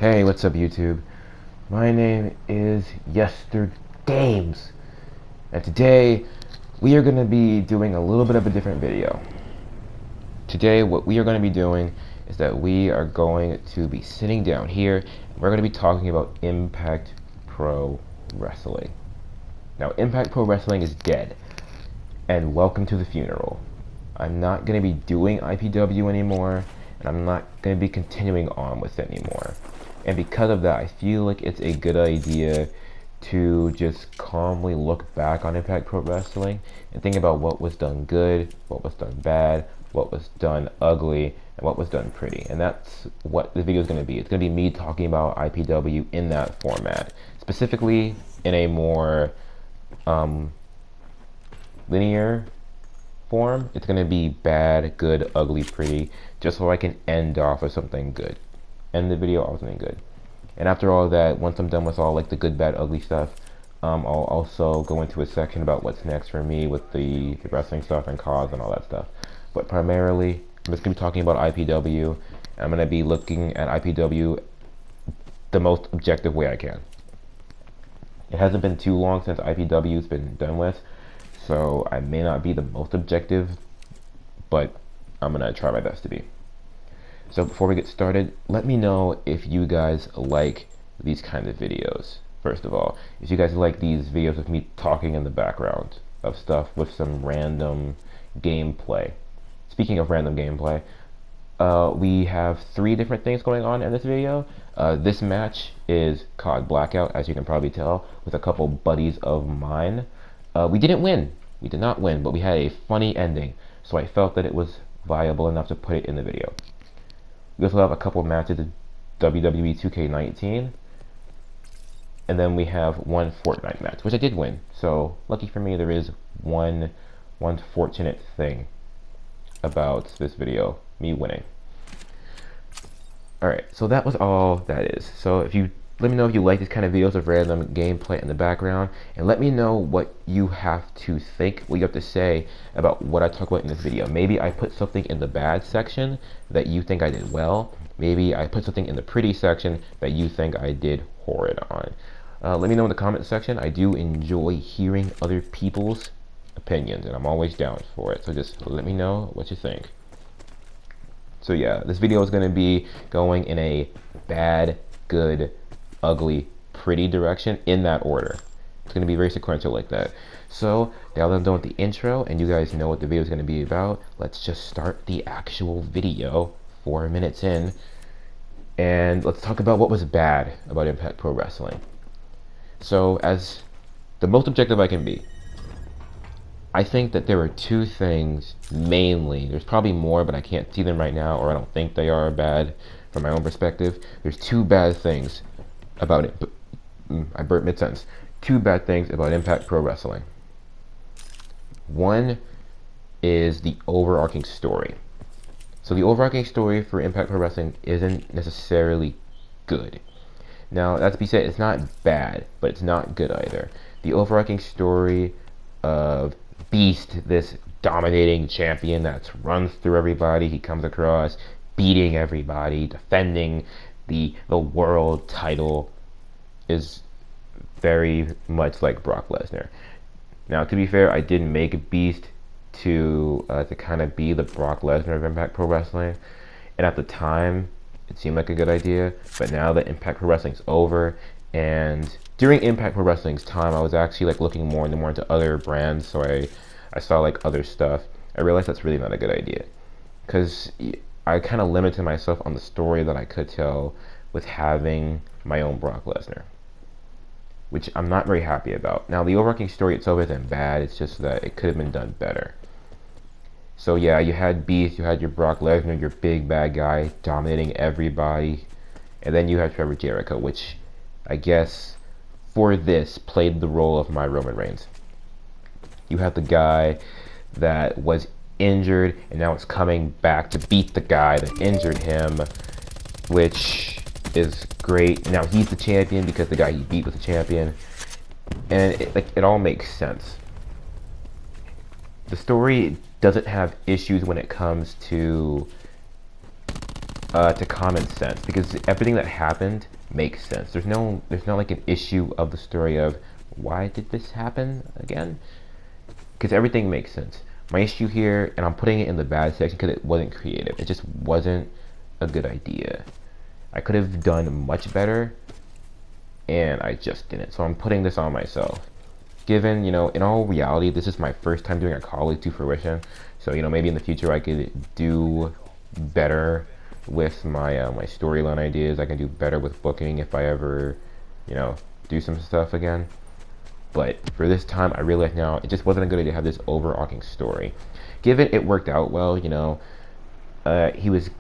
Hey, what's up YouTube? My name is YesterGames, and today we are going to be doing a little bit of a different video. Today what we are going to be doing is that we are going to be sitting down here and we're going to be talking about Impact Pro Wrestling. Now Impact Pro Wrestling is dead, and welcome to the funeral. I'm not going to be doing IPW anymore, and I'm not going to be continuing on with it anymore. And because of that, I feel like it's a good idea to just calmly look back on Impact Pro Wrestling and think about what was done good, what was done bad, what was done ugly, and what was done pretty. And that's what the video is going to be. It's going to be me talking about IPW in that format, specifically in a more linear form. It's going to be bad, good, ugly, pretty, just so I can end off with something good. End the video off with something good. And after all that, once I'm done with all like the good, bad, ugly stuff, I'll also go into a section about what's next for me with the wrestling stuff and cause and all that stuff. But primarily, I'm just going to be talking about IPW. And I'm going to be looking at IPW the most objective way I can. It hasn't been too long since IPW's been done with, so I may not be the most objective, but I'm going to try my best to be. So before we get started, let me know if you guys like these kind of videos. First of all, if you guys like these videos of me talking in the background of stuff with some random gameplay. Speaking of random gameplay, we have 3 different things going on in this video. This match is COD Blackout, as you can probably tell, with a couple buddies of mine. We didn't win. We did not win, but we had a funny ending, so I felt that it was viable enough to put it in the video. We also have a couple matches in WWE 2K19, and then we have one Fortnite match, which I did win. So lucky for me, there is one fortunate thing about this video, me winning. Alright, so that was all that is. So if you let me know if you like these kind of videos of random gameplay in the background, and let me know what you have to think, what you have to say about what I talk about in this video. Maybe I put something in the bad section that you think I did well. Maybe I put something in the pretty section that you think I did horrid on. Let me know in the comment section. I do enjoy hearing other people's opinions, and I'm always down for it. So just let me know what you think. So yeah, this video is going to be going in a bad, good, ugly, pretty direction in that order. It's going to be very sequential like that. So now that I'm done with the intro and you guys know what the video is going to be about, let's just start the actual video 4 minutes in, and let's talk about what was bad about Impact Pro Wrestling. So as the most objective I can be, I think that there are 2 things mainly. There's probably more, but I can't see them right now, or I don't think they are bad from my own perspective. There's 2 bad things about it. I burped mid-sentence. 2 bad things about Impact Pro Wrestling. One is the overarching story. So the overarching story for Impact Pro Wrestling isn't necessarily good. Now, that to be said, it's not bad, but it's not good either. The overarching story of Beast, this dominating champion that runs through everybody he comes across, beating everybody, defending the world title, is very much like Brock Lesnar. Now, to be fair, I did make Beast to kind of be the Brock Lesnar of Impact Pro Wrestling, and at the time it seemed like a good idea. But now that Impact Pro Wrestling's over, and during Impact Pro Wrestling's time, I was actually like looking more and more into other brands, so I saw like other stuff. I realized that's really not a good idea, because I kind of limited myself on the story that I could tell with having my own Brock Lesnar, which I'm not very happy about. Now, the overarching story itself isn't bad, it's just that it could have been done better. So yeah, you had Beast, you had your Brock Lesnar, your big bad guy dominating everybody, and then you had Trevor Jericho, which I guess for this played the role of my Roman Reigns. You have the guy that was injured and now it's coming back to beat the guy that injured him, which is great. Now he's the champion because the guy he beat was the champion, and it all makes sense. The story doesn't have issues when it comes to to common sense, because everything that happened makes sense. There's not like an issue of the story of why did this happen again, because everything makes sense. My issue here, and I'm putting it in the bad section because it wasn't creative. It just wasn't a good idea. I could have done much better, and I just didn't. So I'm putting this on myself. Given, in all reality, this is my first time doing a college to fruition. So, maybe in the future I could do better with my my storyline ideas. I can do better with booking if I ever, do some stuff again. But for this time, I realize now it just wasn't a good idea to have this overarching story. Given it worked out well, he was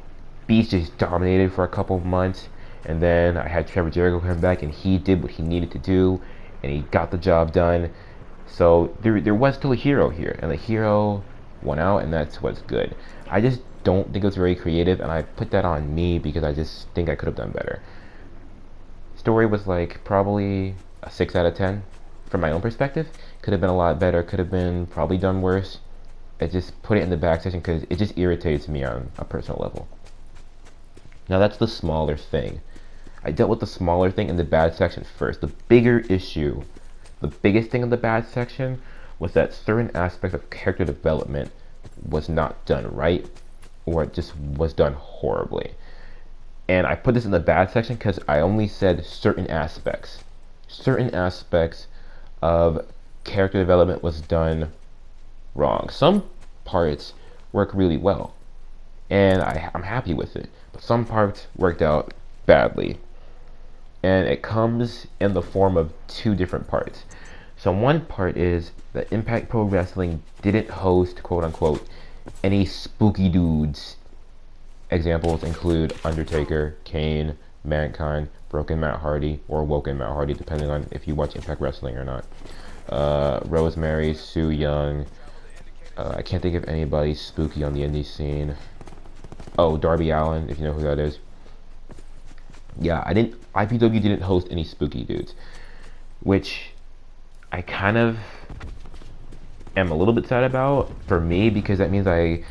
Beast just dominated for a couple of months, and then I had Trevor Jericho come back, and he did what he needed to do, and he got the job done. So there was still a hero here, and the hero won out, and that's what's good. I just don't think it was very creative, and I put that on me because I just think I could have done better. Story was like probably a 6 out of 10 from my own perspective. Could have been a lot better, could have been probably done worse. I just put it in the back section because it just irritates me on a personal level. Now that's the smaller thing. I dealt with the smaller thing in the bad section first. The bigger issue, the biggest thing in the bad section was that certain aspects of character development was not done right, or it just was done horribly. And I put this in the bad section because I only said certain aspects. Certain aspects of character development was done wrong. Some parts work really well, and I'm happy with it. But some parts worked out badly. And it comes in the form of two different parts. So one part is that Impact Pro Wrestling didn't host, quote unquote, any spooky dudes. Examples include Undertaker, Kane, Mankind, Broken Matt Hardy, or Woken Matt Hardy, depending on if you watch Impact Wrestling or not. Rosemary, Sue Young. I can't think of anybody spooky on the indie scene. Oh, Darby Allin, if you know who that is. Yeah, IPW didn't host any spooky dudes, which I kind of am a little bit sad about for me, because that means I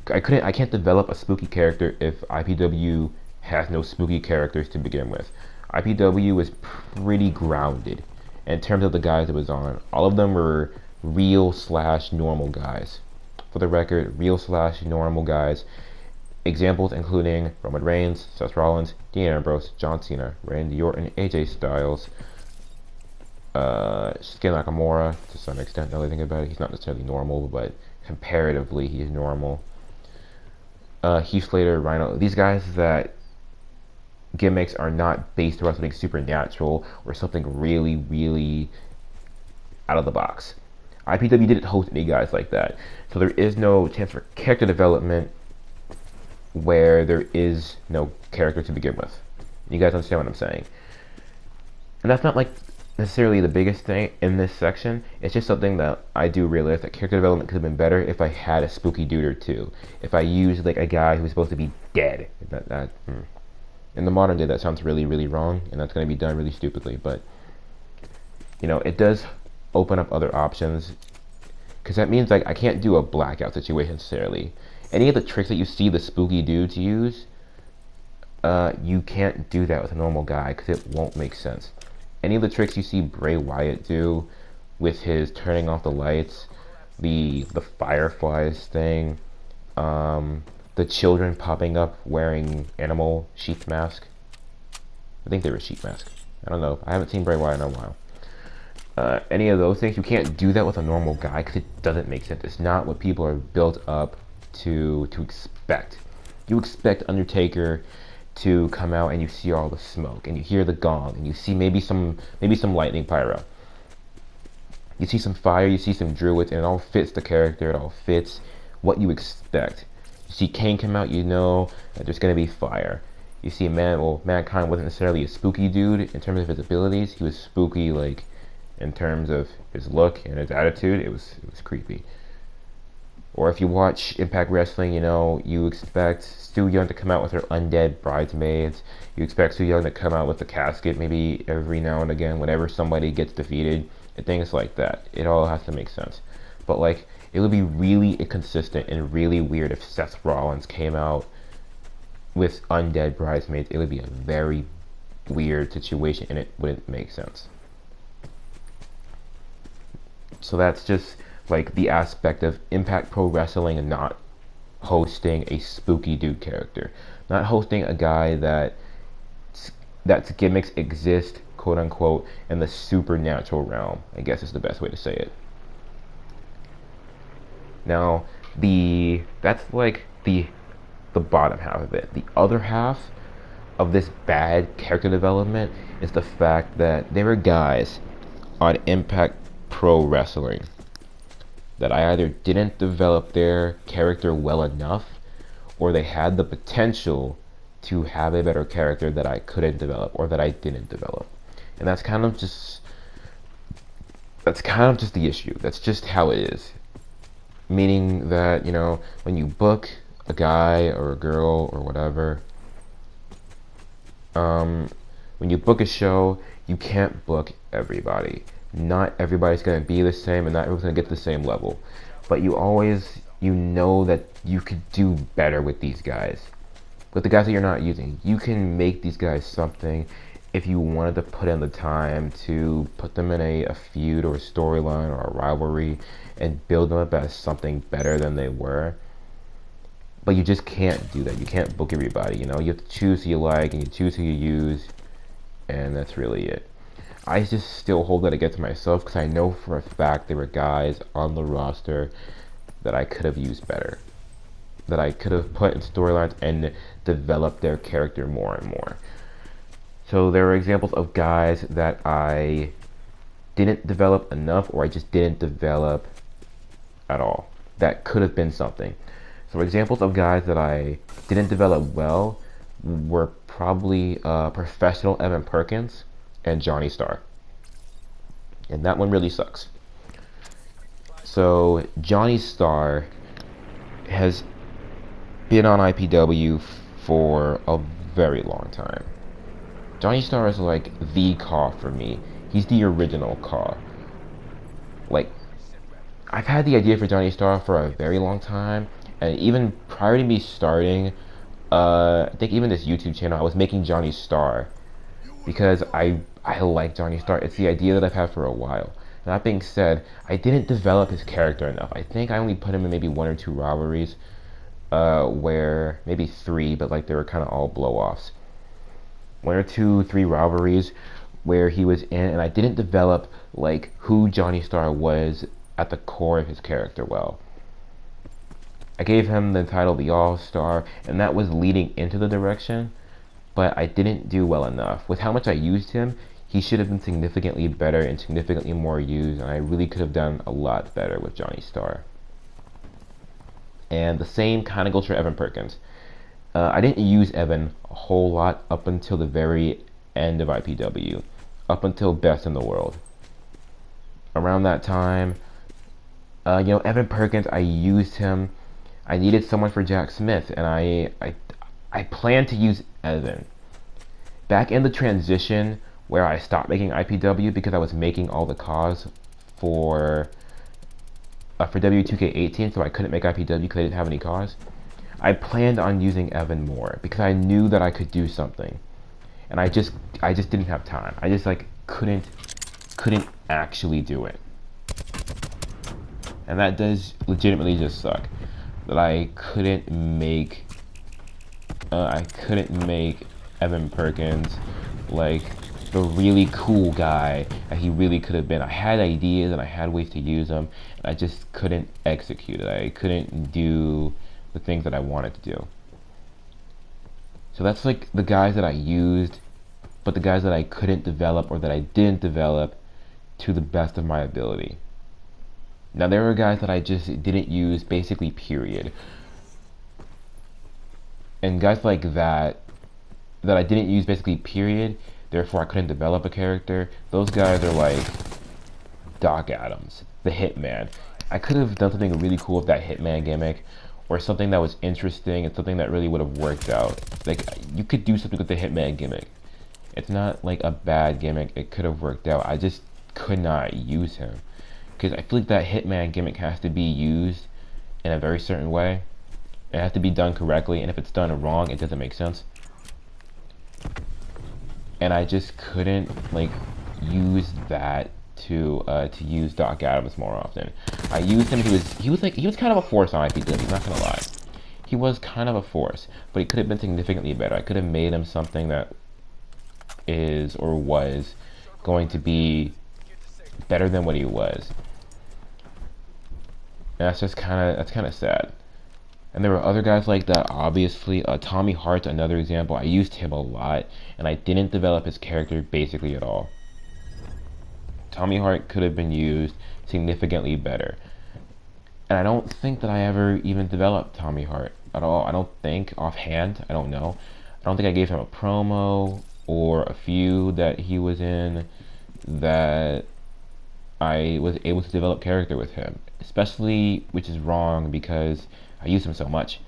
can't develop a spooky character if IPW has no spooky characters to begin with. IPW was pretty grounded in terms of the guys it was on. All of them were real/normal guys. For the record, real/normal guys. Examples including Roman Reigns, Seth Rollins, Dean Ambrose, John Cena, Randy Orton, AJ Styles, Shinsuke Nakamura to some extent. Now that I think about it, he's not necessarily normal, but comparatively he's normal. Heath Slater, Rhino, these guys that gimmicks are not based around something supernatural or something really, really out of the box. IPW didn't host any guys like that, so there is no chance for character development where there is no character to begin with. You guys understand what I'm saying? And that's not like necessarily the biggest thing in this section. It's just something that I do realize that character development could have been better if I had a spooky dude or two. If I used like a guy who's supposed to be dead. In the modern day, that sounds really, really wrong, and that's going to be done really stupidly. But it does open up other options, because that means like I can't do a blackout situation necessarily. Any of the tricks that you see the spooky dudes use, you can't do that with a normal guy because it won't make sense. Any of the tricks you see Bray Wyatt do with his turning off the lights, the fireflies thing, the children popping up wearing animal sheath mask. I think they were sheath mask. I don't know. I haven't seen Bray Wyatt in a while. Any of those things, you can't do that with a normal guy because it doesn't make sense. It's not what people are built up to expect. You expect Undertaker to come out and you see all the smoke and you hear the gong and you see maybe some lightning pyro. You see some fire, you see some druids, and it all fits the character, it all fits what you expect. You see Kane come out, you know that there's gonna be fire. You see Mankind wasn't necessarily a spooky dude in terms of his abilities. He was spooky like in terms of his look and his attitude. It was creepy. Or if you watch Impact Wrestling, you expect Su Yung to come out with her undead bridesmaids. You expect Su Yung to come out with the casket maybe every now and again whenever somebody gets defeated, and things like that. It all has to make sense. But like, it would be really inconsistent and really weird if Seth Rollins came out with undead bridesmaids, it would be a very weird situation and it wouldn't make sense. So that's just like the aspect of Impact Pro Wrestling and not hosting a spooky dude character, not hosting a guy that's gimmicks exist, quote unquote, in the supernatural realm, I guess is the best way to say it. Now, that's like the bottom half of it. The other half of this bad character development is the fact that there were guys on Impact Pro Wrestling that I either didn't develop their character well enough, or they had the potential to have a better character that I couldn't develop or that I didn't develop. And that's kind of just the issue. That's just how it is. Meaning that, you know, when you book a guy or a girl or whatever, when you book a show, you can't book everybody. Not everybody's going to be the same, and not everyone's going to get to the same level. But you know that you could do better with these guys. With the guys that you're not using, you can make these guys something if you wanted to put in the time to put them in a feud or a storyline or a rivalry and build them up as something better than they were. But you just can't do that. You can't book everybody, you know? You have to choose who you like and you choose who you use, and that's really it. I just still hold that against myself because I know for a fact there were guys on the roster that I could have used better, that I could have put in storylines and developed their character more and more. So there are examples of guys that I didn't develop enough, or I just didn't develop at all. That could have been something. So examples of guys that I didn't develop well were probably professional Evan Perkins and Johnny Starr. And that one really sucks. So Johnny Starr has been on IPW for a very long time. Johnny Starr is like the Caw for me. He's the original Caw. Like, I've had the idea for Johnny Starr for a very long time, and even prior to me starting, I think even this YouTube channel, I was making Johnny Starr because I like Johnny Starr. It's the idea that I've had for a while. And that being said, I didn't develop his character enough. I think I only put him in maybe 1 or 2 rivalries, where maybe 3, but like they were kind of all blow-offs. 1 or 2, 3 rivalries where he was in, and I didn't develop like who Johnny Starr was at the core of his character well. I gave him the title the All-Star, and that was leading into the direction, but I didn't do well enough. With how much I used him, he should have been significantly better and significantly more used, and I really could have done a lot better with Johnny Starr. And the same kind of goes for Evan Perkins. I didn't use Evan a whole lot up until the very end of IPW, up until Best in the World. Around that time, Evan Perkins, I used him. I needed someone for Jack Smith, and I planned to use Evan. Back in the transition where I stopped making IPW because I was making all the CAWs for W2K18, so I couldn't make IPW because I didn't have any CAWs. I planned on using Evan more because I knew that I could do something, and I just didn't have time. I just like couldn't actually do it, and that does legitimately just suck. That I couldn't make Evan Perkins like the really cool guy that he really could have been. I had ideas and I had ways to use them, and I just couldn't execute it. I couldn't do the things that I wanted to do. So that's like the guys that I used, but the guys that I couldn't develop or that I didn't develop to the best of my ability. Now there were guys that I just didn't use, basically, period. And guys like that I didn't use, basically, period, therefore I couldn't develop a character. Those guys are like Doc Adams, the Hitman. I could have done something really cool with that Hitman gimmick, or something that was interesting and something that really would have worked out. Like, you could do something with the Hitman gimmick. It's not like a bad gimmick, it could have worked out. I just could not use him, because I feel like that Hitman gimmick has to be used in a very certain way, It has to be done correctly, and if it's done wrong, it doesn't make sense. And I just couldn't like use that to use Doc Adams more often. I used him. He was kind of a force on IPW. Not gonna lie, he was kind of a force, but he could have been significantly better. I could have made him something that is or was going to be better than what he was. And that's kind of sad. And there were other guys like that, obviously. Tommy Hart's another example. I used him a lot, and I didn't develop his character basically at all. Tommy Hart could have been used significantly better. And I don't think that I ever even developed Tommy Hart at all. I don't think, offhand, I don't know. I don't think I gave him a promo or a feud that he was in that I was able to develop character with him. Especially, which is wrong because I used him so much.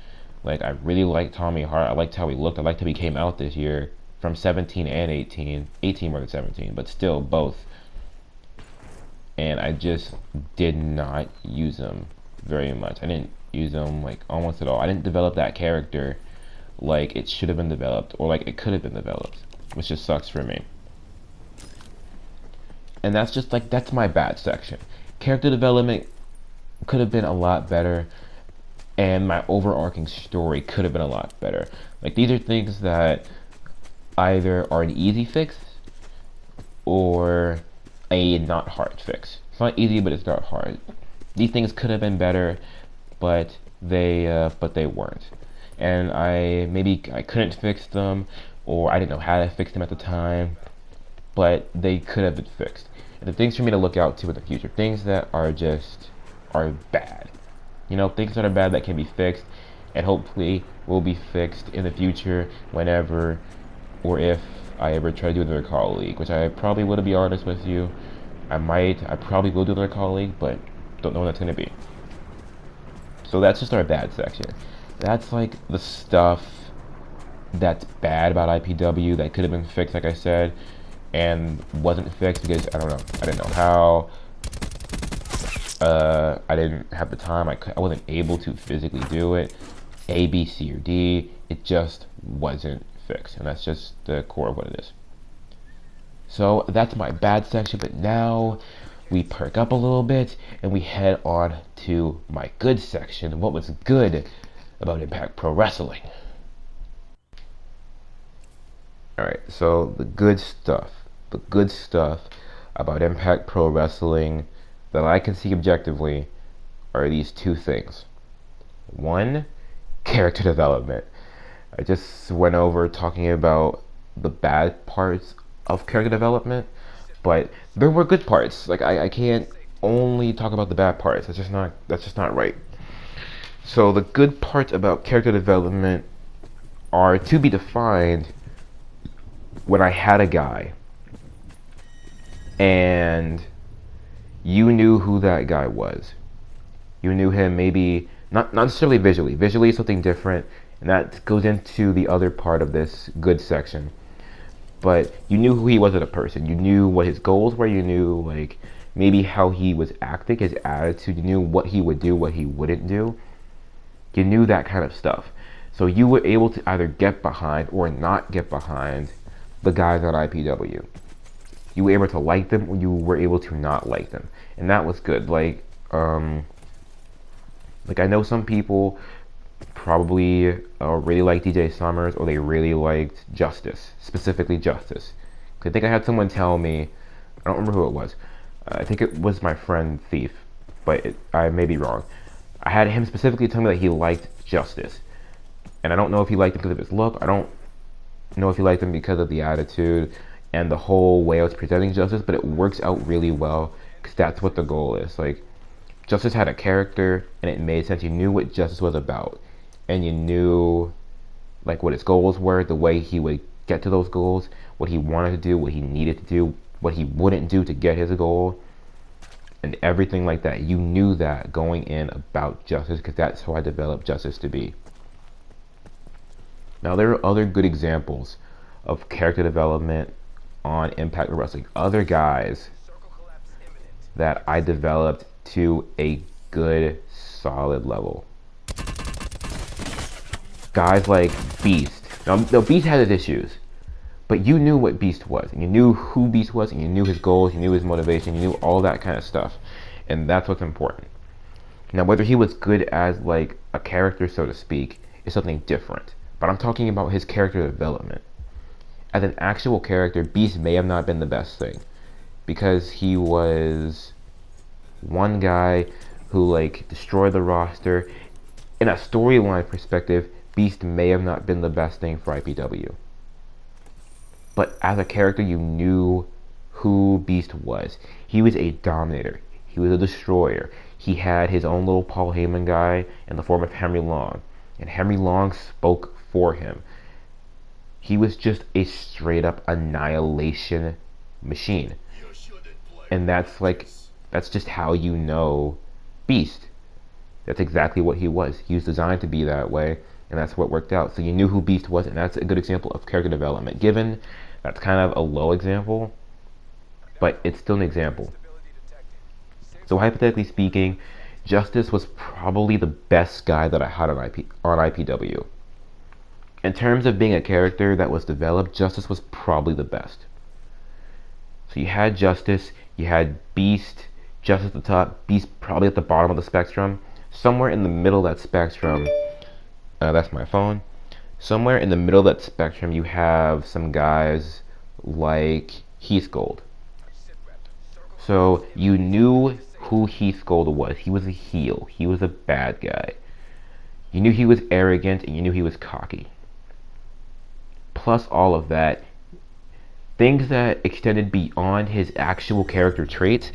Like, I really liked Tommy Hart. I liked how he looked. I liked how he came out this year from 17 and 18. 18 more than 17, but still both. And I just did not use him very much. I didn't use him like almost at all. I didn't develop that character like it should have been developed or like it could have been developed, which just sucks for me. And that's just like, that's my bad section. Character development could have been a lot better, and my overarching story could have been a lot better. Like, these are things that either are an easy fix or a not hard fix. It's not easy, but it's not hard. These things could have been better, but they weren't. And I couldn't fix them, or I didn't know how to fix them at the time, but they could have been fixed. And the things for me to look out to in the future, things that are bad. You know, things that are bad that can be fixed, and hopefully will be fixed in the future whenever or if I ever try to do another Call League, which I probably will, to be honest with you. I probably will do another Call League, but don't know when that's going to be. So that's just our bad section. That's like the stuff that's bad about IPW that could have been fixed, like I said, and wasn't fixed because I don't know. I didn't know how. I didn't have the time. I wasn't able to physically do it. A, B, C, or D. It just wasn't fixed, and that's just the core of what it is. So that's my bad section, but now we perk up a little bit and we head on to my good section. What was good about Impact Pro Wrestling? Alright, so the good stuff about Impact Pro Wrestling that I can see objectively are these two things. One, character development. I just went over talking about the bad parts of character development, but there were good parts. Like, I can't only talk about the bad parts. That's just not right. So the good parts about character development are to be defined when I had a guy and you knew who that guy was. You knew him maybe not necessarily visually. Visually is something different, and that goes into the other part of this good section. But you knew who he was as a person. You knew what his goals were. You knew like maybe how he was acting, his attitude. You knew what he would do, what he wouldn't do. You knew that kind of stuff. So you were able to either get behind or not get behind the guys at IPW. You were able to like them or you were able to not like them. And that was good. Like I know some people probably really like DJ Summers, or they really liked Justice, specifically Justice. I think I had someone tell me, I don't remember who it was. I think it was my friend Thief, but I may be wrong. I had him specifically tell me that he liked Justice. And I don't know if he liked him because of his look. I don't know if he liked him because of the attitude and the whole way I was presenting Justice, but it works out really well because that's what the goal is. Like, Justice had a character and it made sense. You knew what Justice was about, and you knew like what his goals were, the way he would get to those goals, what he wanted to do, what he needed to do, what he wouldn't do to get his goal, and everything like that. You knew that going in about Justice because that's how I developed Justice to be. Now, there are other good examples of character development on Impact Wrestling. Other guys that I developed to a good, solid level. guys like Beast. Now Beast had his issues, but you knew what Beast was, and you knew who Beast was, and you knew his goals, you knew his motivation, you knew all that kind of stuff, and that's what's important. Now, whether he was good as like a character, so to speak, is something different. But I'm talking about his character development. As an actual character, Beast may have not been the best thing, because he was one guy who like destroyed the roster. In a storyline perspective, Beast may have not been the best thing for IPW. But as a character, you knew who Beast was. He was a dominator. He was a destroyer. He had his own little Paul Heyman guy in the form of Henry Long. And Henry Long spoke for him. He was just a straight up annihilation machine. And that's just how you know Beast. That's exactly what he was. He was designed to be that way, and that's what worked out. So you knew who Beast was, and that's a good example of character development. Given that's kind of a low example, but it's still an example. So hypothetically speaking, Justice was probably the best guy that I had on IPW. In terms of being a character that was developed, Justice was probably the best. So you had Justice, you had Beast, Justice at the top, Beast probably at the bottom of the spectrum. Somewhere in the middle of that spectrum, that's my phone. Somewhere in the middle of that spectrum, you have some guys like Heath Gold. So you knew who Heath Gold was. He was a heel. He was a bad guy. You knew he was arrogant, and you knew he was cocky. Plus all of that, things that extended beyond his actual character traits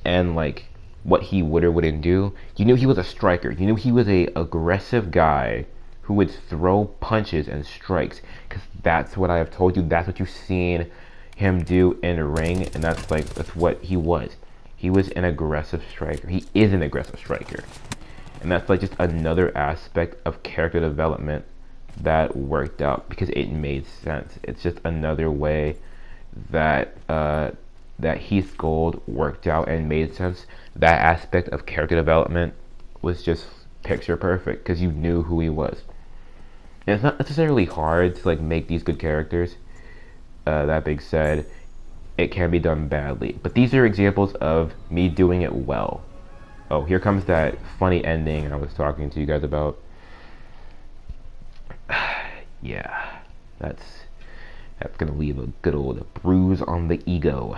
and like what he would or wouldn't do. You knew he was a striker. You knew he was a aggressive guy who would throw punches and strikes, because that's what I have told you. That's what you've seen him do in a ring, and that's what he was. He was an aggressive striker. He is an aggressive striker, and that's like just another aspect of character development that worked out because it made sense. It's just another way that that Heath Gold worked out and made sense. That aspect of character development was just picture perfect because you knew who he was. And it's not necessarily hard to like make these good characters. That being said, it can be done badly. But these are examples of me doing it well. Oh, here comes that funny ending I was talking to you guys about. Yeah, that's gonna leave a good old bruise on the ego.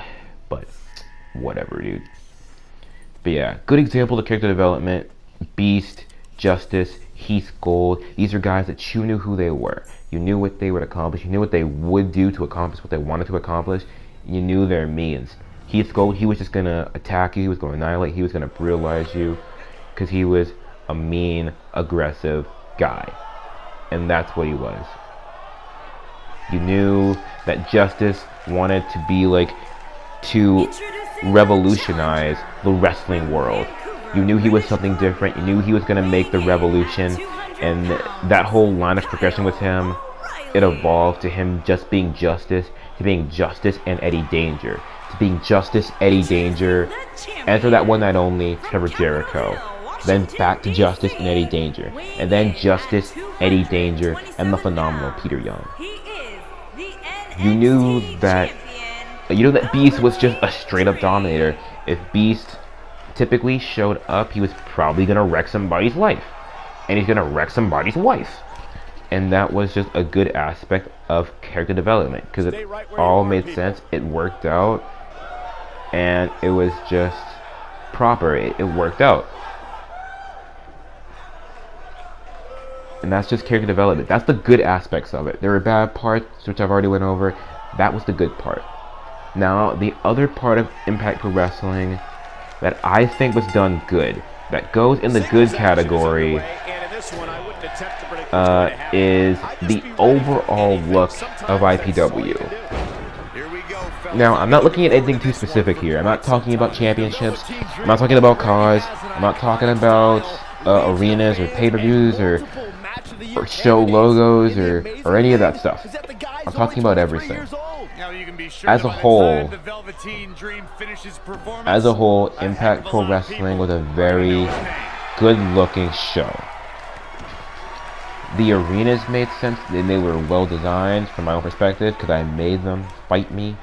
But whatever, dude. But yeah, good example of character development. Beast, Justice, Heath Gold. These are guys that you knew who they were. You knew what they would accomplish. You knew what they would do to accomplish what they wanted to accomplish. You knew their means. Heath Gold, he was just gonna attack you. He was gonna annihilate. He was gonna brutalize you because he was a mean, aggressive guy. And that's what he was. You knew that Justice wanted to be like to revolutionize the wrestling world. You knew he was something different. You knew he was going to make the revolution. And that whole line of progression with him, it evolved to him just being Justice, to being Justice and Eddie Danger, to being Justice, Eddie Danger, enter that one night only, Trevor Jericho. Then back to Justice and Eddie Danger. And then Justice, Eddie Danger, and the phenomenal Peter Young. You knew that Beast was just a straight up dominator. If Beast typically showed up, he was probably gonna wreck somebody's life. And he's gonna wreck somebody's wife. And that was just a good aspect of character development, because it all made sense, it worked out, and it was just proper. It worked out. And that's just character development. That's the good aspects of it. There were bad parts, which I've already went over. That was the good part. Now, the other part of Impact Pro Wrestling that I think was done good, that goes in the good category, is the overall look of IPW. Now, I'm not looking at anything too specific here. I'm not talking about championships. I'm not talking about cars. I'm not talking about arenas or pay-per-views or show logos or any of that stuff. I'm talking about everything. As a whole, Impact Pro Wrestling was a very good-looking show. The arenas made sense, and they were well designed from my own perspective because I made them fight me.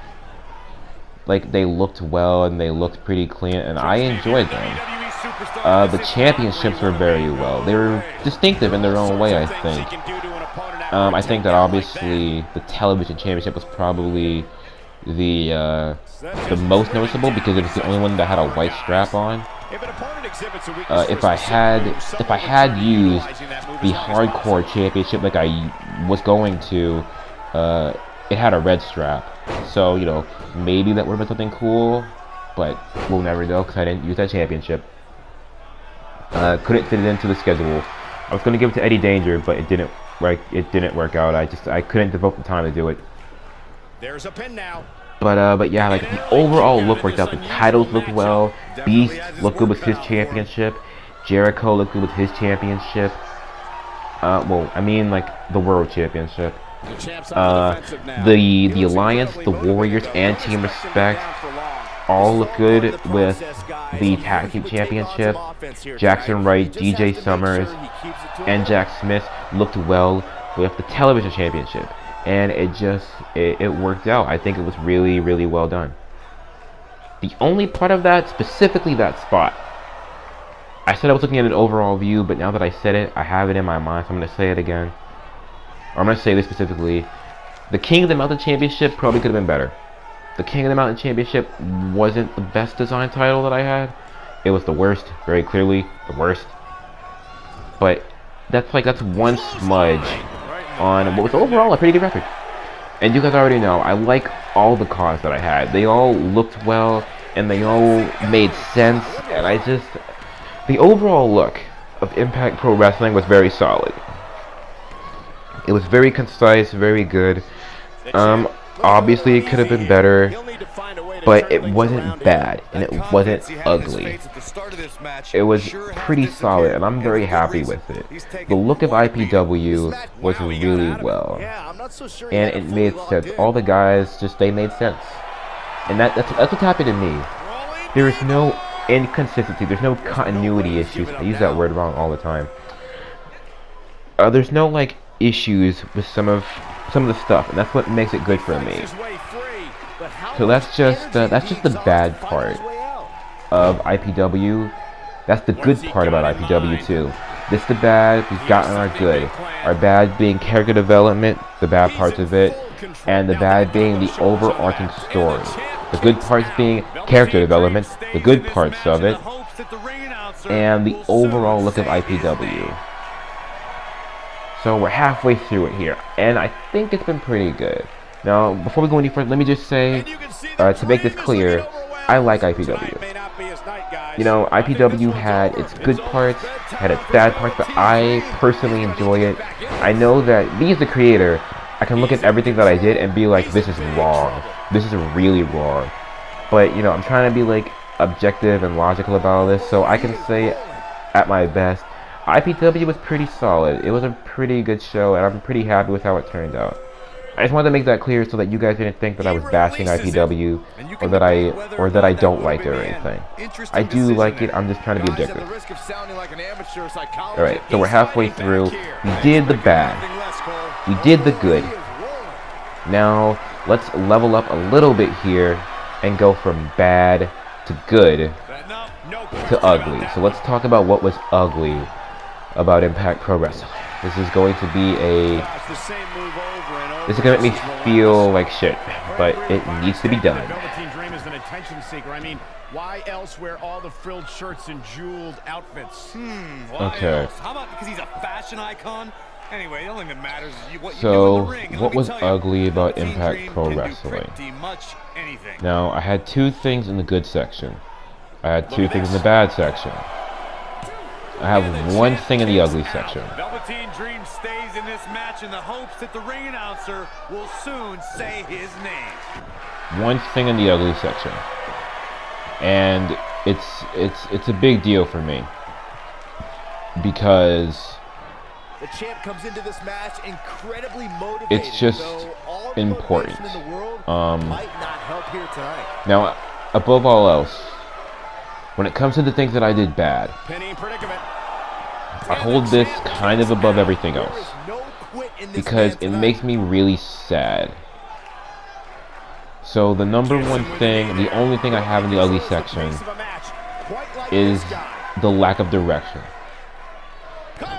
Like, they looked well and they looked pretty clean, and I enjoyed them. The championships were very well. They were distinctive in their own way, I think. I think that obviously the television championship was probably the most noticeable because it was the only one that had a white strap on. If I had used the hardcore championship like I was going to, it had a red strap. So, you know, maybe that would have been something cool, but we'll never know because I didn't use that championship. Couldn't fit it into the schedule. I was going to give it to Eddie Danger, but it didn't work out. I couldn't devote the time to do it. There's a pin now. But yeah, like the overall look worked out. The titles looked well. Beast looked good with his championship. Jericho looked good with his championship. Well, I mean like the world championship. The Alliance, the Warriors, and Team Respect all look good with the Tag Team Championship. Jackson Wright, DJ Summers, and Jack Smith looked well with the Television Championship. And it worked out. I think it was really, really well done. The only part of that, specifically that spot, I said I was looking at an overall view, but now that I said it, I have it in my mind, so I'm going to say it again. Or I'm going to say this specifically. The King of the Mountain Championship probably could have been better. The King of the Mountain Championship wasn't the best design title that I had. It was the worst, very clearly the worst. But that's one smudge on what was overall a pretty good record. And you guys already know, I like all the cards that I had. They all looked well, and they all made sense, and the overall look of Impact Pro Wrestling was very solid. It was very concise, very good. Obviously it could have been better, but it wasn't bad, and it wasn't ugly. It was pretty solid, and I'm very happy with it. The look of IPW was really well, and it made sense. All the guys, they made sense. And that's what's happened to me. There is no inconsistency, there's no continuity issues. I use that word wrong all the time. There's no, like, issues with some of the stuff, and that's what makes it good for me. So that's just the bad part of IPW. That's the good part about IPW too. This the bad, we've gotten our good. Our bad being character development, the bad parts of it, and the bad being the overarching story. The good parts being character development, the good parts of it, and the overall look of IPW. So we're halfway through it here, and I think it's been pretty good. Now, before we go any further, let me just say, to make this clear, I like IPW. You know, IPW had its good parts, had its bad parts, but I personally enjoy it. I know that me as the creator, I can look at everything that I did and be like, this is wrong. This is really wrong. But, you know, I'm trying to be, like, objective and logical about this, so I can say, at my best, IPW was pretty solid. It was a pretty good show, and I'm pretty happy with how it turned out. I just wanted to make that clear so that you guys didn't think that I was bashing IPW or that I don't like it or anything. I do like it. I'm just trying to be objective. Alright, so we're halfway through. We did the bad. We did the good. Now, let's level up a little bit here and go from bad to good to ugly. So let's talk about what was ugly about Impact Pro Wrestling. This is going to be this is going to make me feel like shit, but it needs to be done. I mean, why else wear all the frilled shirts and jeweled outfits? Okay. How about because he's a fashion icon? Anyway, the only thing that matters is what you so, do in the ring. What was ugly about Impact Pro Wrestling? Now, I had two things in the good section. I had two things in the bad section. I have one thing in the ugly section. Velveteen Dream stays in this match in the hopes that the ring announcer will soon say his name. One thing in the ugly section, and it's a big deal for me because the champ comes into this match incredibly motivated. It's just important. Might not help here tonight. Now, above all else, when it comes to the things that I did bad, I hold this kind of above everything else because it makes me really sad. So the number one thing, the only thing I have in the ugly section is the lack of direction.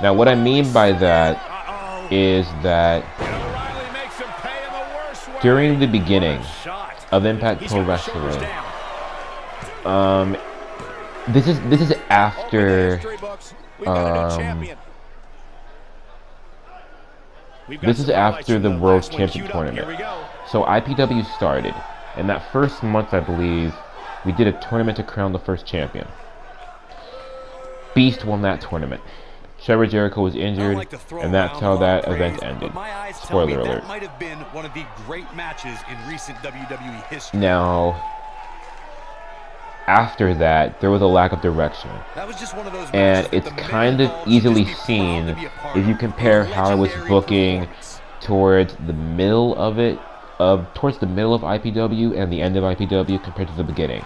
Now what I mean by that is that during the beginning of Impact Pro Wrestling, this is after the World Championship Tournament. So IPW started, and that first month, I believe, we did a tournament to crown the first champion. Beast won that tournament. Trevor Jericho was injured, and that's how that event ended. Spoiler alert. That might have been one of the great matches in recent WWE history. Now, after that, there was a lack of direction. That was just one of those and it's kind of easily seen if you compare how I was booking towards the middle of it, towards the middle of IPW and the end of IPW compared to the beginning.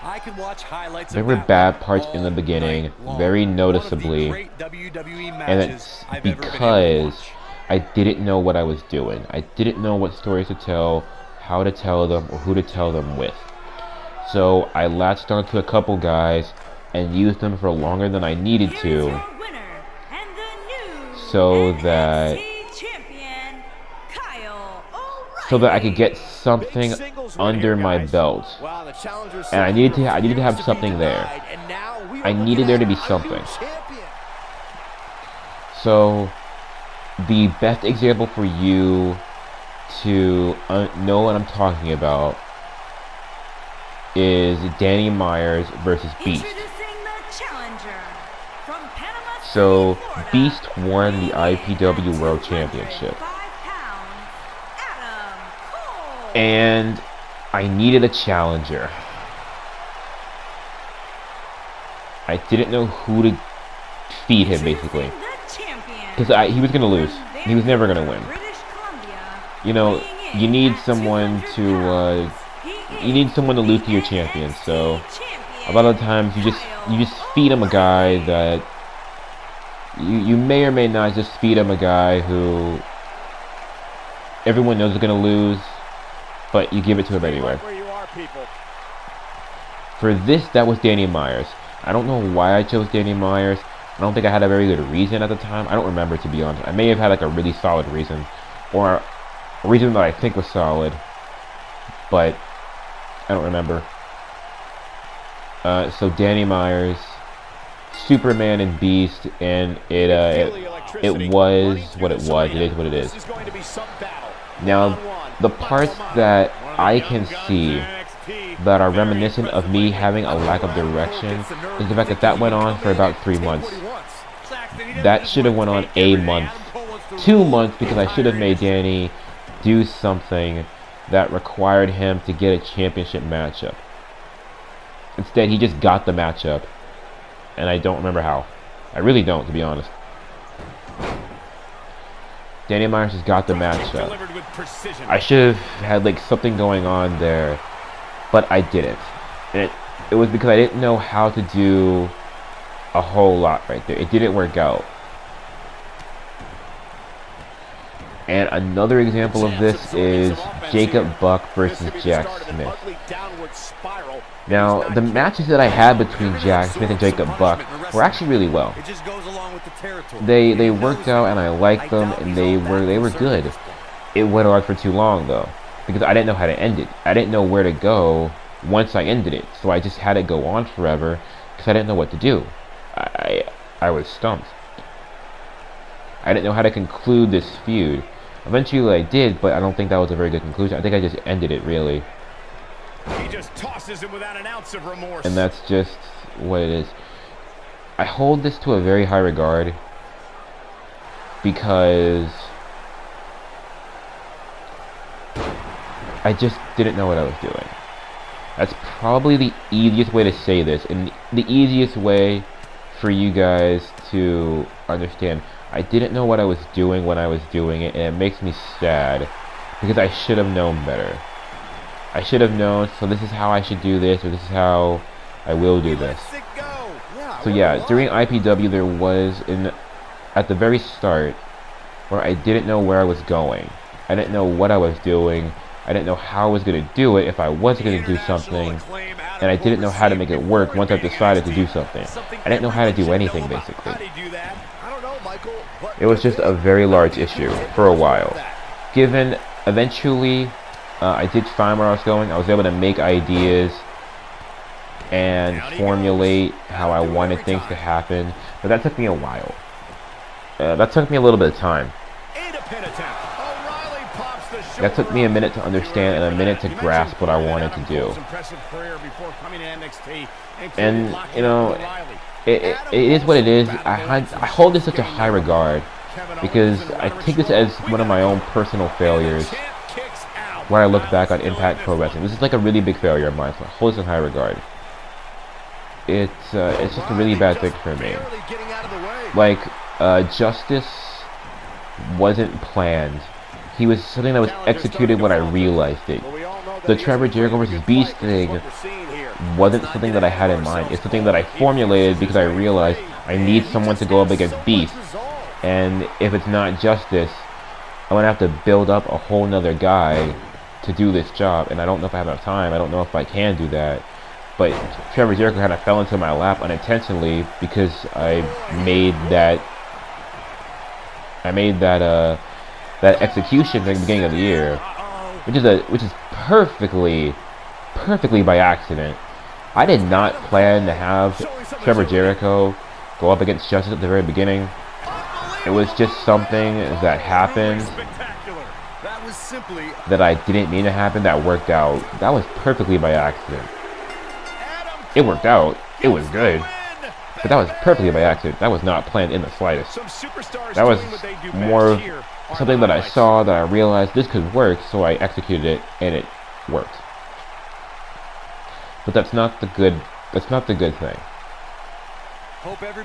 I can watch highlights. There were bad parts in the beginning, very noticeably, and it's because I didn't know what I was doing. I didn't know what stories to tell, how to tell them, or who to tell them with. So I latched onto a couple guys and used them for longer than I needed to, so that I could get something under my belt. And I needed to have something there. I needed there to be something. So the best example for you to know what I'm talking about is Danny Myers versus Beast. So Beast won the IPW World Championship, and I needed a challenger. I didn't know who to feed him, basically, because he was gonna lose. He was never gonna win. You know, you need someone to lose to your champion. So a lot of times you just feed him a guy that you may or may not just feed him a guy who everyone knows is gonna lose, but you give it to him anyway. For this, that was Danny Myers. I don't know why I chose Danny Myers. I don't think I had a very good reason at the time. I don't remember, to be honest. I may have had like a really solid reason, or a reason that I think was solid, but I don't remember. So Danny Myers, Superman and Beast, and it was what it was. It is what it is. Now, the parts that I can see that are reminiscent of me having a lack of direction is the fact that that went on for about 3 months. That should have went on a month, 2 months, because I should have made Danny do something that required him to get a championship matchup. Instead, he just got the matchup, and I don't remember how. I really don't, to be honest. Danny Myers just got the matchup. I should have had like something going on there, but I didn't. And it was because I didn't know how to do a whole lot right there. It didn't work out. And another example of this is Jacob Buck versus Jack Smith. Now, the matches that I had between Jack Smith and Jacob Buck were actually really well. They worked out, and I liked them, and they were good. It went on for too long though, because I didn't know how to end it. I didn't know where to go once I ended it, so I just had it go on forever because I didn't know what to do. I was stumped. I didn't know how to conclude this feud. Eventually I did, but I don't think that was a very good conclusion. I think I just ended it, really. He just tosses him without an ounce of remorse. And that's just what it is. I hold this to a very high regard because I just didn't know what I was doing. That's probably the easiest way to say this, and the easiest way for you guys to understand. I didn't know what I was doing when I was doing it, and it makes me sad because I should have known better. I should have known, so this is how I should do this, or this is how I will do this. So yeah, during IPW there was at the very start where I didn't know where I was going. I didn't know what I was doing. I didn't know how I was going to do it if I was going to do something. And I didn't know how to make it work once I decided to do something. I didn't know how to do anything, basically. It was just a very large issue for a while. Given, eventually, I did find where I was going. I was able to make ideas and formulate how I wanted things to happen. But that took me a while. That took me a little bit of time. That took me a minute to understand and a minute to grasp what I wanted to do. And, you know, it is what it is. I hold this such a high regard because I take this as one of my own personal failures when I look back on Impact Pro Wrestling. This is like a really big failure of mine, so I hold this in high regard. It's just a really bad thing for me. Like, Justice wasn't planned. He was something that was executed when I realized it. The Trevor Jericho vs. Beast thing wasn't something that I had in mind. It's something that I formulated because I realized I need someone to go up against Beast. And if it's not Justice, I'm going to have to build up a whole nother guy to do this job. And I don't know if I have enough time. I don't know if I can do that. But Trevor Jericho kind of fell into my lap unintentionally because I made that that execution at the beginning of the year, which is perfectly by accident. I did not plan to have Trevor Jericho go up against Justice at the very beginning. It was just something that happened that I didn't mean to happen that worked out. That was perfectly by accident. It worked out. It was good. But that was perfectly by accident. That was not planned in the slightest. That was more of something that I saw that I realized this could work, so I executed it and it worked. But that's not the good thing.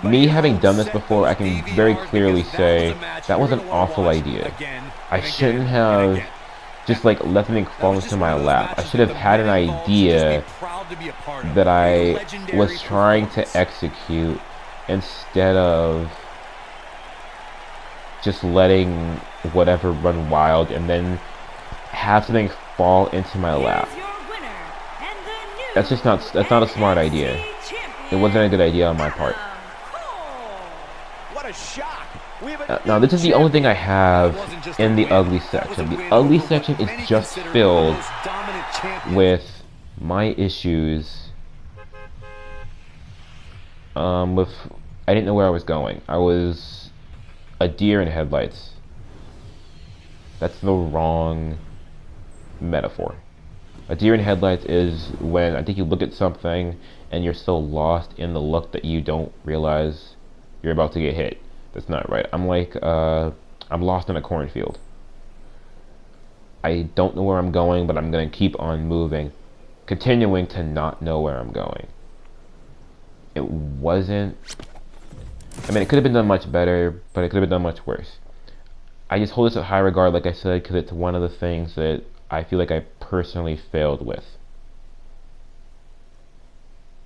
Me having done this before, I can very clearly say that was an awful idea. I shouldn't have just like let something fall into my lap. I should have had an idea that I was trying to execute instead of just letting whatever run wild and then have something fall into my lap. That's not a smart idea. It wasn't a good idea on my part. Now this is the only thing I have in the ugly section. The ugly section is just filled with my issues with I didn't know where I was going. I was a deer in headlights. That's the wrong metaphor. A deer in headlights is when I think you look at something and you're so lost in the look that you don't realize you're about to get hit. That's not right. I'm like, I'm lost in a cornfield. I don't know where I'm going, but I'm going to keep on moving, continuing to not know where I'm going. It wasn't... I mean, it could have been done much better, but it could have been done much worse. I just hold this at high regard, like I said, because it's one of the things that I feel like I personally failed with.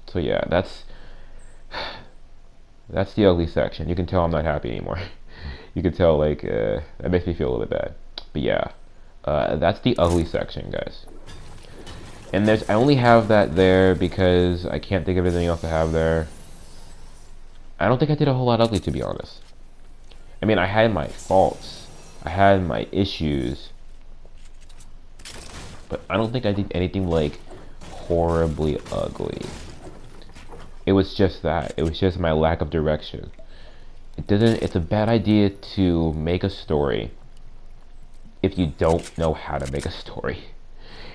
So yeah, that's the ugly section. You can tell I'm not happy anymore. You can tell, like, that makes me feel a little bit bad. But yeah, that's the ugly section, guys. And I only have that there because I can't think of anything else to have there. I don't think I did a whole lot ugly, to be honest. I mean, I had my faults. I had my issues. But I don't think I did anything, like, horribly ugly. It was just that. It was just my lack of direction. It's a bad idea to make a story if you don't know how to make a story.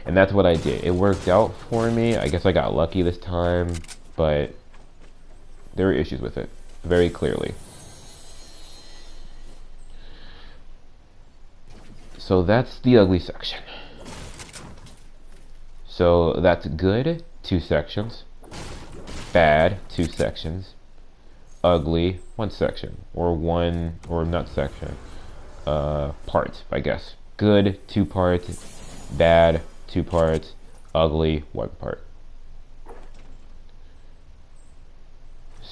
And that's what I did. It worked out for me. I guess I got lucky this time, but there were issues with it, very clearly. So that's the ugly section. So that's good, 2 sections. Bad, 2 sections. Ugly, 1 section. Or not section. Part, I guess. Good, 2 parts. Bad, 2 parts. Ugly, 1 part.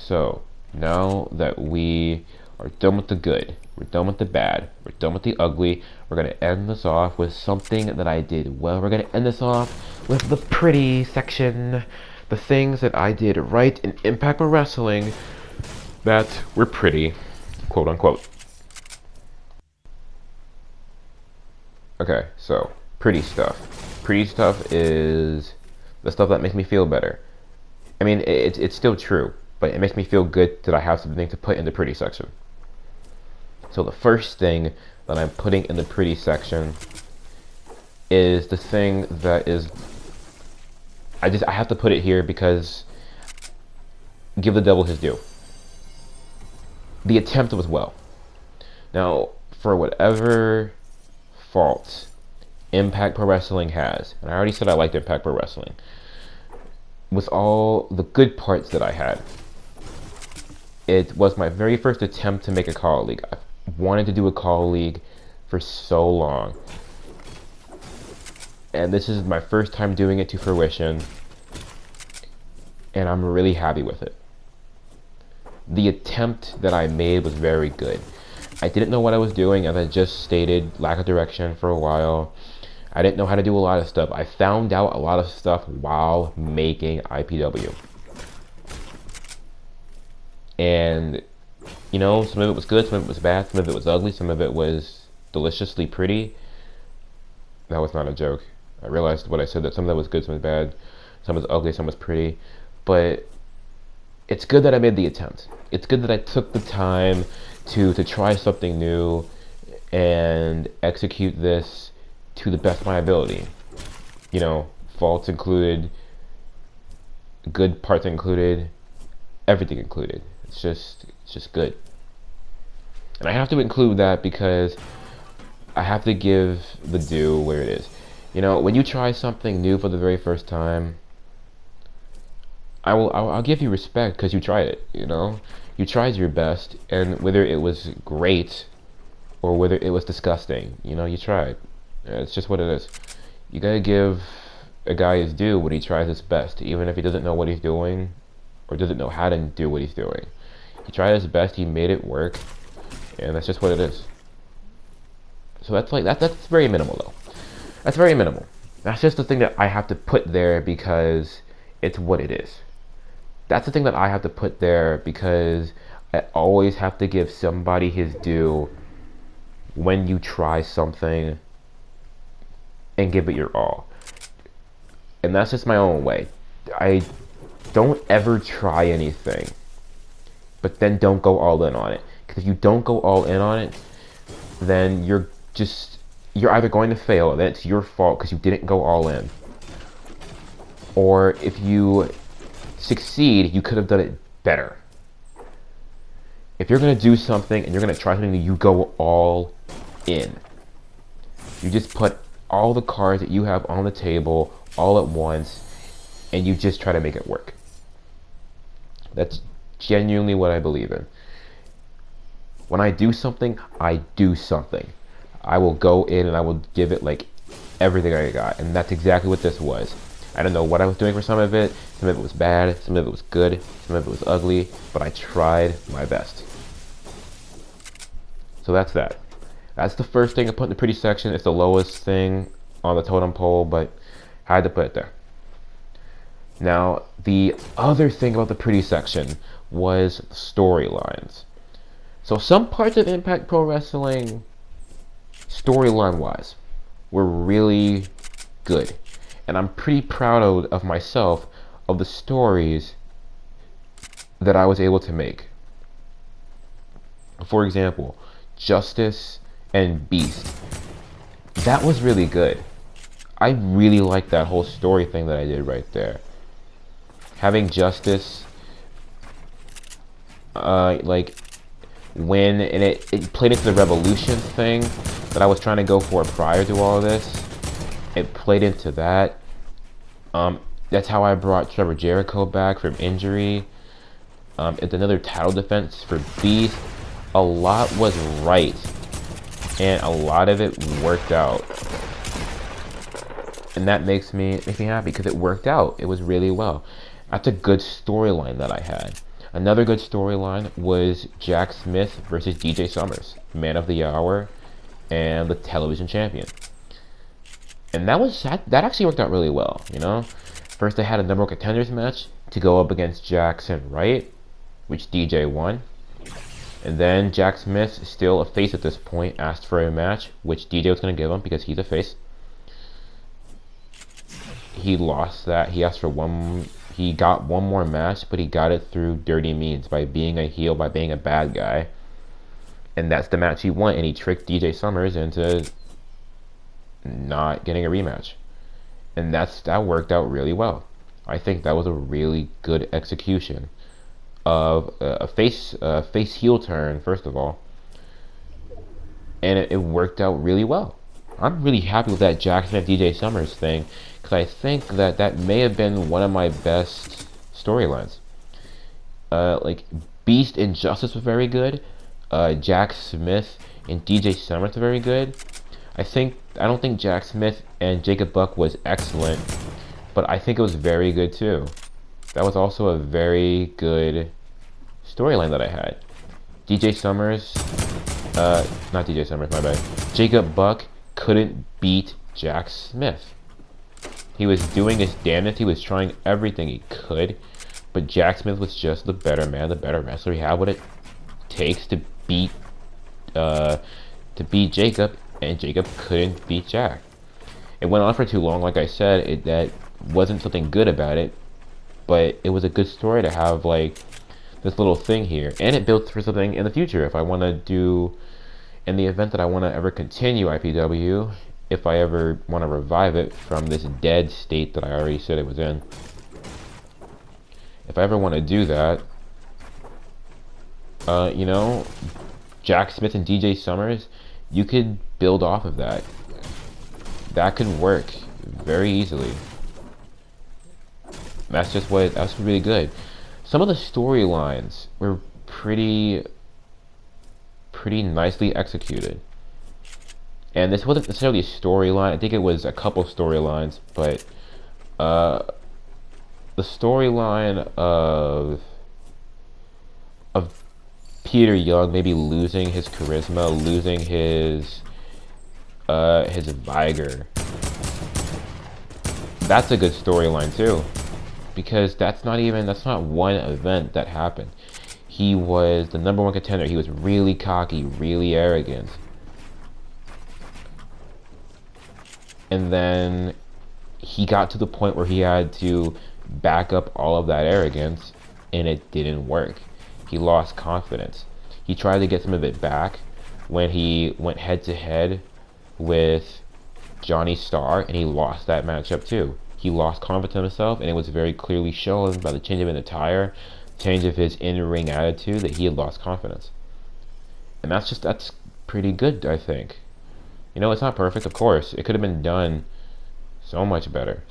So now that we are done with the good, we're done with the bad, we're done with the ugly, we're going to end this off with something that I did well. We're going to end this off with the pretty section. The things that I did right in Impact Pro Wrestling that were pretty, quote unquote. Okay, so pretty stuff. Pretty stuff is the stuff that makes me feel better. I mean, it's still true, but it makes me feel good that I have something to put in the pretty section. So the first thing that I'm putting in the pretty section is the thing that is, I have to put it here because give the devil his due. The attempt was well. Now, for whatever faults Impact Pro Wrestling has, and I already said I liked Impact Pro Wrestling, with all the good parts that I had, it was my very first attempt to make a call league. I wanted to do a call league for so long, and this is my first time doing it to fruition, and I'm really happy with it. The attempt that I made was very good. I didn't know what I was doing, as I just stated, lack of direction for a while. I didn't know how to do a lot of stuff. I found out a lot of stuff while making IPW. And, you know, some of it was good, some of it was bad, some of it was ugly, some of it was deliciously pretty. That was not a joke. I realized what I said, that some of that was good, some was bad, some was ugly, some was pretty. But it's good that I made the attempt. It's good that I took the time to try something new and execute this to the best of my ability. You know, faults included, good parts included, everything included. It's just good. And I have to include that because I have to give the due where it is. You know, when you try something new for the very first time, I'll give you respect because you tried it. You know, you tried your best, and whether it was great or whether it was disgusting, you know, you tried. It's just what it is. You gotta give a guy his due when he tries his best, even if he doesn't know what he's doing or doesn't know how to do what he's doing. He tried his best, he made it work, and that's just what it is. So that's very minimal though. That's very minimal. That's just the thing that I have to put there because it's what it is. That's the thing that I have to put there because I always have to give somebody his due when you try something and give it your all. And that's just my own way. I don't ever try anything, but then don't go all in on it. Because if you don't go all in on it, then you're either going to fail, and then it's your fault because you didn't go all in. Or if you succeed, you could have done it better. If you're going to do something and you're going to try something, you go all in. You just put all the cards that you have on the table all at once, and you just try to make it work. That's genuinely what I believe in. When I do something, I do something. I will go in and I will give it like everything I got, and that's exactly what this was. I don't know what I was doing for some of it. Some of it was bad, some of it was good, some of it was ugly, but I tried my best. So that's that. That's the first thing I put in the pretty section. It's the lowest thing on the totem pole, but I had to put it there. Now, the other thing about the pretty section was storylines. So some parts of Impact Pro Wrestling, storyline-wise, were really good. And I'm pretty proud of myself, of the stories that I was able to make. For example, Justice and Beast. That was really good. I really liked that whole story thing that I did right there. Having Justice, like, win, and it played into the Revolution thing that I was trying to go for prior to all of this. It played into that. That's how I brought Trevor Jericho back from injury. It's another title defense for Beast. A lot was right, and a lot of it worked out, and that makes me happy because it worked out. It was really well. That's a good storyline that I had. Another good storyline was Jack Smith versus DJ Summers, Man of the Hour and the television champion. And that actually worked out really well, you know? First they had a number one contenders match to go up against Jackson Wright, which DJ won. And then Jack Smith, still a face at this point, asked for a match, which DJ was going to give him because he's a face. He lost that. He asked for one. He got one more match, but he got it through dirty means, by being a heel, by being a bad guy. And that's the match he won, and he tricked DJ Summers into not getting a rematch. And that worked out really well. I think that was a really good execution of a face heel turn, first of all, and it worked out really well. I'm really happy with that Jack Smith DJ Summers thing, because I think that may have been one of my best storylines. Like Beast and Justice was very good. Jack Smith and DJ Summers were very good. I don't think Jack Smith and Jacob Buck was excellent, but I think it was very good too. That was also a very good storyline that I had. DJ Summers, not DJ Summers, my bad. Jacob Buck couldn't beat Jack Smith. He was doing his damnedest. He was trying everything he could, but Jack Smith was just the better man, the better wrestler. He had what it takes to beat Jacob, and Jacob couldn't beat Jack. It went on for too long, like I said. That wasn't something good about it, but it was a good story to have, like, this little thing here, and it built for something in the future. If I want to do, in the event that I want to ever continue IPW, if I ever want to revive it from this dead state that I already said it was in, if I ever want to do that, you know, Jack Smith and DJ Summers, you could build off of that. That could work very easily. That's really good. Some of the storylines were pretty nicely executed. And this wasn't necessarily a storyline. I think it was a couple storylines, but the storyline of Peter Young maybe losing his charisma, losing his vigor. That's a good storyline too, because that's not one event that happened. He was the number one contender. He was really cocky, really arrogant. And then he got to the point where he had to back up all of that arrogance, and it didn't work. He lost confidence. He tried to get some of it back when he went head to head with Johnny Starr, and he lost that matchup too. He lost confidence in himself, and it was very clearly shown by the change of an attire, change of his in-ring attitude, that he had lost confidence. And that's pretty good, I think. You know, it's not perfect, of course. It could have been done so much better.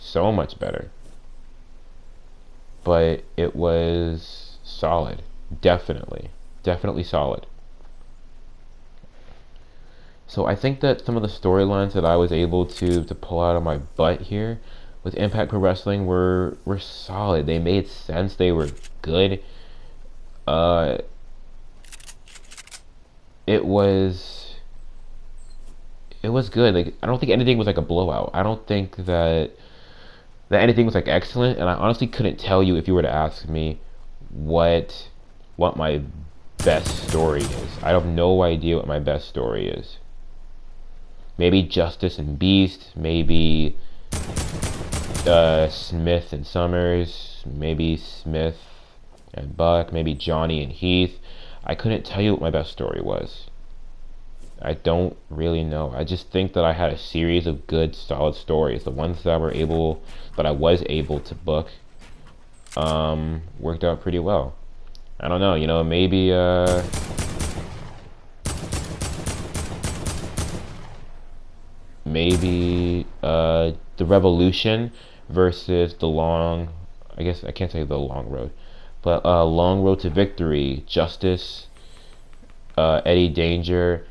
But it was solid. Definitely solid. So I think that some of the storylines that I was able to pull out of my butt here with Impact Pro Wrestling were solid. They made sense. They were good. It was good. Like, I don't think anything was like a blowout. I don't think that anything was like excellent, and I honestly couldn't tell you if you were to ask me what my best story is. I have no idea what my best story is. Maybe Justice and Beast, maybe Smith and Summers, maybe Smith and Buck, maybe Johnny and Heath. I couldn't tell you what my best story was. I don't really know. I just think that I had a series of good, solid stories. The ones that I was able to book worked out pretty well. I don't know, you know, maybe the Revolution versus the long, I guess I can't say the long road, but Long Road to Victory, Justice, Eddie Danger,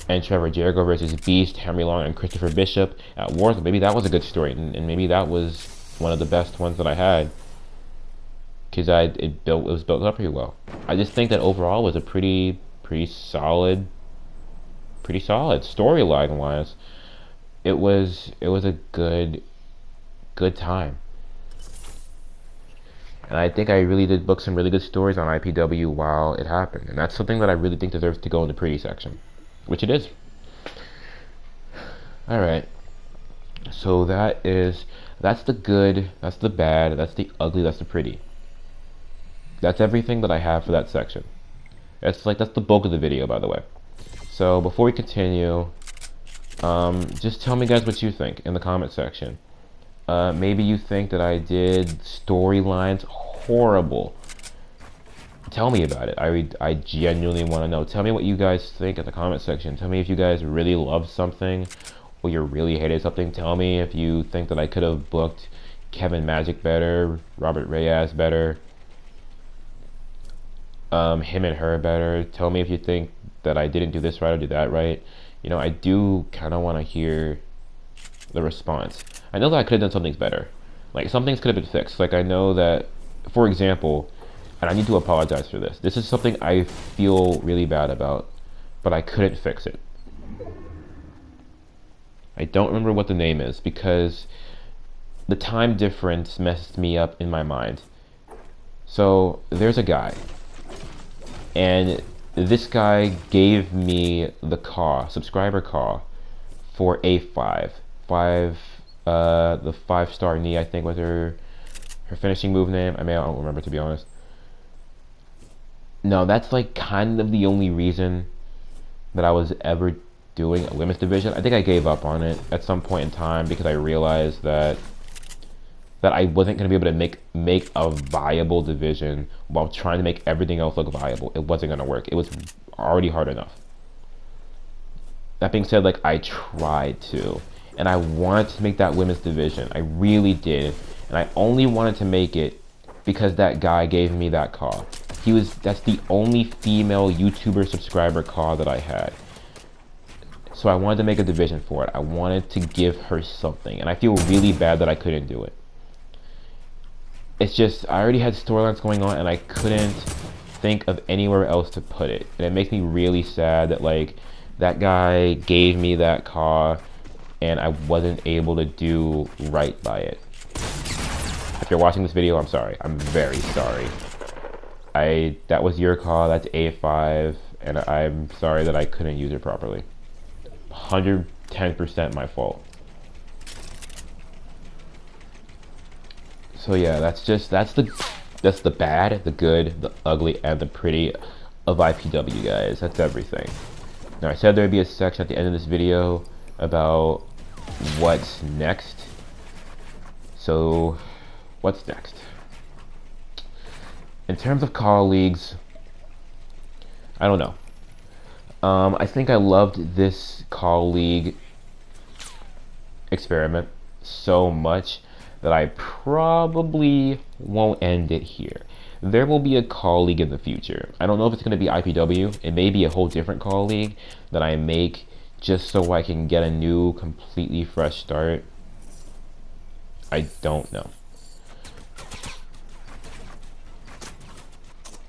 and Trevor Jericho versus Beast, Henry Long, and Christopher Bishop at Wars. Maybe that was a good story, and maybe that was one of the best ones that I had. because it was built up pretty well. I just think that overall was a pretty solid storyline wise. It was a good time. And I think I really did book some really good stories on IPW while it happened. And that's something that I really think deserves to go in the pretty section, which it is. Alright. So that's the good, that's the bad, that's the ugly, that's the pretty. That's everything that I have for that section. That's the bulk of the video, by the way. So before we continue, just tell me guys what you think in the comment section. Maybe you think that I did storylines horrible. Tell me about it. I genuinely want to know. Tell me what you guys think in the comment section. Tell me if you guys really loved something or you really hated something. Tell me if you think that I could have booked Kevin Magic better, Robert Reyes better, him and her better. Tell me if you think that I didn't do this right or do that right. You know, I do kind of want to hear the response. I know that I could have done some things better. Like, some things could have been fixed. Like, I know that, for example, and I need to apologize for this. This is something I feel really bad about, but I couldn't fix it. I don't remember what the name is because the time difference messed me up in my mind. So, there's a guy, and this guy gave me the subscriber call for A5. The 5-star knee, I think, was her finishing move name. I don't remember, to be honest. No, that's like kind of the only reason that I was ever doing a women's division. I think I gave up on it at some point in time because I realized that I wasn't going to be able to make a viable division while trying to make everything else look viable. It wasn't going to work. It was already hard enough. That being said, like, I tried to, and I wanted to make that women's division. I really did, and I only wanted to make it because that guy gave me that call. That's the only female YouTuber subscriber call that I had. So I wanted to make a division for it. I wanted to give her something, and I feel really bad that I couldn't do it. It's just, I already had storylines going on, and I couldn't think of anywhere else to put it. And it makes me really sad that, like, that guy gave me that call, and I wasn't able to do right by it. If you're watching this video, I'm sorry. I'm very sorry. That was your call, that's A5, and I'm sorry that I couldn't use it properly. 110% my fault. So yeah, that's the bad, the good, the ugly, and the pretty of IPW, guys. That's everything. Now, I said there'd be a section at the end of this video about what's next. So, what's next? In terms of colleagues, I don't know. I think I loved this colleague experiment so much that I probably won't end it here. There will be a colleague in the future. I don't know if it's going to be IPW. It may be a whole different colleague that I make just so I can get a new, completely fresh start. I don't know.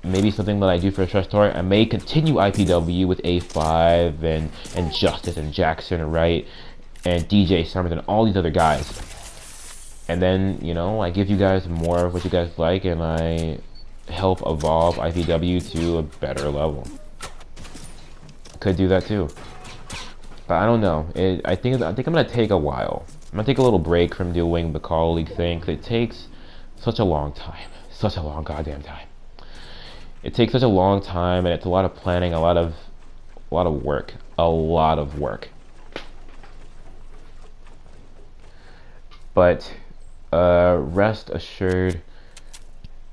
Maybe something that I do for a fresh start. I may continue IPW with A5 and Justice and Jackson, right? And DJ Summers and all these other guys. And then, you know, I give you guys more of what you guys like, and I help evolve IPW to a better level. Could do that too. But I don't know. I think I'm gonna take a while. I'm gonna take a little break from doing the colleague thing, because it takes such a long time. Such a long goddamn time. It takes such a long time, and it's a lot of planning, a lot of work. A lot of work. But rest assured,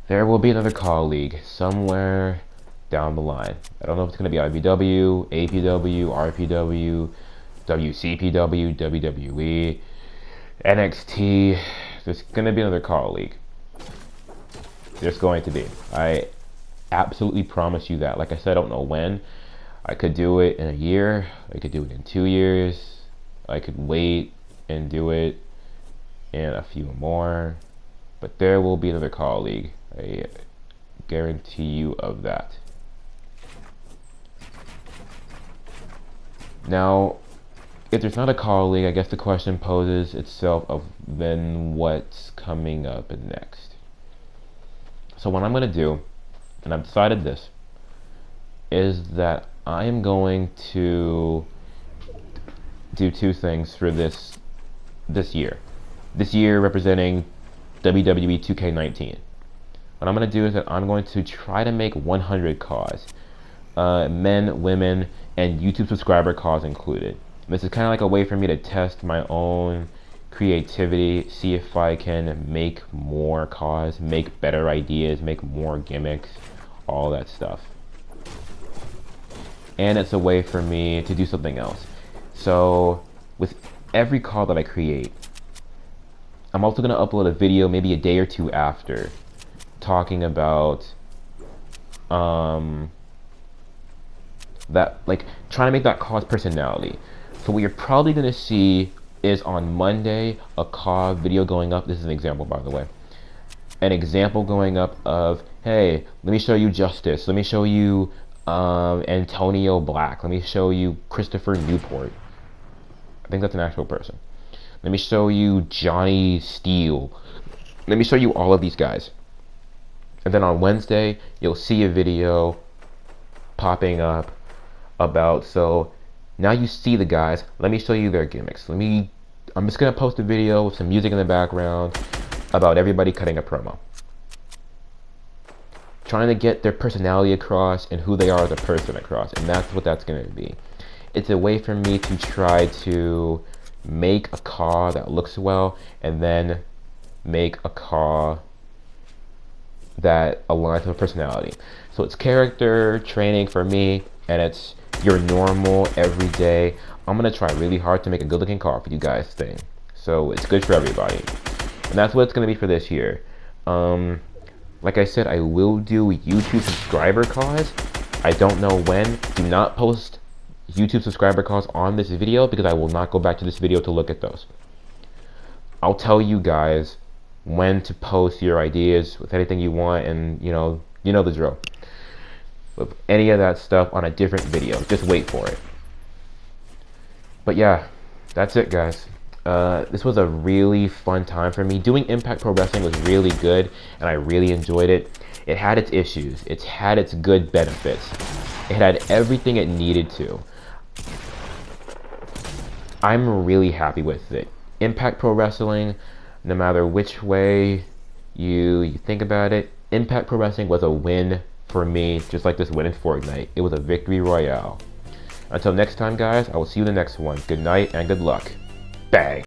there will be another colleague somewhere down the line. I don't know if it's going to be IPW, APW, RPW, WCPW, WWE, NXT. There's going to be another colleague. There's going to be. I absolutely promise you that. Like I said, I don't know when. I could do it in a year. I could do it in 2 years. I could wait and do it in a few more. But there will be another colleague I guarantee you of that. Now, if there's not a call league, I guess the question poses itself of then what's coming up next. So what I'm going to do, and I've decided this, is that I am going to do two things for this year. This year representing WWE 2K19. What I'm going to do is that I'm going to try to make 100 calls. Men, women, and YouTube subscriber calls included. This is kind of like a way for me to test my own creativity, see if I can make more calls, make better ideas, make more gimmicks, all that stuff. And it's a way for me to do something else. So with every call that I create, I'm also going to upload a video maybe a day or two after, talking about that, like trying to make that call's personality. So what you're probably going to see is on Monday a call video going up. This is an example, by the way. An example going up of, hey, let me show you Justice. Let me show you Antonio Black. Let me show you Christopher Newport. I think that's an actual person. Let me show you Johnny Steele. Let me show you all of these guys. And then on Wednesday, you'll see a video popping up about, so now you see the guys, let me show you their gimmicks. I'm just gonna post a video with some music in the background about everybody cutting a promo. Trying to get their personality across and who they are as a person across, and that's what that's gonna be. It's a way for me to try to make a car that looks well, and then make a car that aligns with personality. So it's character training for me, and it's your normal everyday, I'm gonna try really hard to make a good looking car for you guys thing. So it's good for everybody. And that's what it's gonna be for this year. Like I said, I will do YouTube subscriber calls. I don't know when. Do not post YouTube subscriber calls on this video because I will not go back to this video to look at those. I'll tell you guys when to post your ideas with anything you want, and you know the drill. With any of that stuff on a different video, just wait for it. But yeah, that's it, guys. This was a really fun time for me. Doing Impact Pro Wrestling was really good, and I really enjoyed it. It had its issues. It had its good benefits. It had everything it needed to. I'm really happy with it. Impact Pro Wrestling, no matter which way you think about it, Impact Pro Wrestling was a win for me, just like this win in Fortnite. It was a victory royale. Until next time, guys, I will see you in the next one. Good night and good luck. Bang.